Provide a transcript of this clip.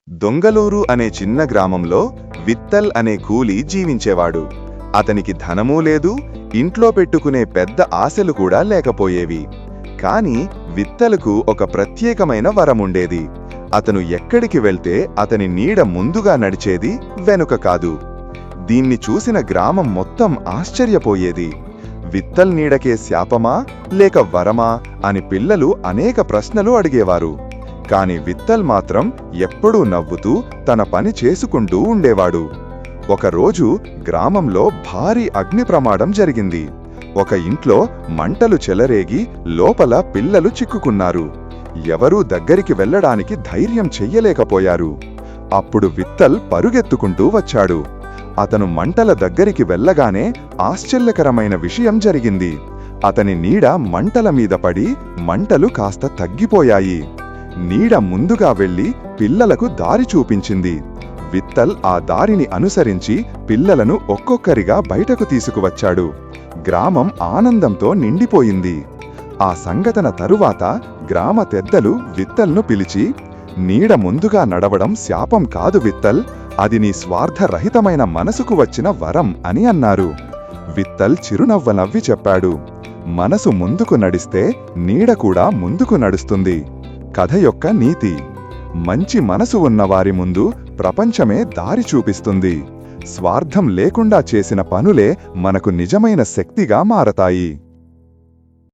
దొంగలూరు అనే చిన్న గ్రామంలో విత్తల్ అనే కూలి జీవించేవాడు. అతనికి ధనమూ లేదు, ఇంట్లో పెట్టుకునే పెద్ద ఆశలు కూడా లేకపోయేవి. కాని విత్తలుకు ఒక ప్రత్యేకమైన వరముండేది. అతను ఎక్కడికి వెళ్తే అతని నీడ ముందుగా నడిచేది, వెనుక కాదు. దీన్ని చూసిన గ్రామం మొత్తం ఆశ్చర్యపోయేది. విత్తల్ నీడకే శాపమా లేక వరమా అని పిల్లలు అనేక ప్రశ్నలు అడిగేవారు. కాని విత్తల్ మాత్రం ఎప్పుడూ నవ్వుతూ తన పని చేసుకుంటూ ఉండేవాడు. ఒకరోజు గ్రామంలో భారీ అగ్ని ప్రమాదం జరిగింది. ఒక ఇంట్లో మంటలు చెలరేగి లోపల పిల్లలు చిక్కుకున్నారు. ఎవరూ దగ్గరికి వెళ్లడానికి ధైర్యం చెయ్యలేకపోయారు. అప్పుడు విత్తల్ పరుగెత్తుకుంటూ వచ్చాడు. అతను మంటల దగ్గరికి వెళ్లగానే ఆశ్చర్యకరమైన విషయం జరిగింది. అతని నీడ మంటల మీద పడి మంటలు కాస్త తగ్గిపోయాయి. నీడ ముందుగా వెళ్లి పిల్లలకు దారి చూపించింది. విత్తల్ ఆ దారిని అనుసరించి పిల్లలను ఒక్కొక్కరిగా బయటకు తీసుకువచ్చాడు. గ్రామం ఆనందంతో నిండిపోయింది. ఆ సంఘటన తరువాత గ్రామ పెద్దలు విత్తల్ను పిలిచి, నీడ ముందుగా నడవడం శాపం కాదు విత్తల్, అది నీ స్వార్థరహితమైన మనసుకు వచ్చిన వరం అని అన్నారు. విత్తల్ చిరునవ్వ నవ్వి చెప్పాడు, మనసు ముందుకు నడిస్తే నీడ కూడా ముందుకు నడుస్తుంది. కథ యొక్క నీతి: మంచి మనసు ఉన్నవారి ముందు ప్రపంచమే దారి చూపిస్తుంది. స్వార్థం లేకుండా చేసిన పనులే మనకు నిజమైన శక్తిగా మారతాయి.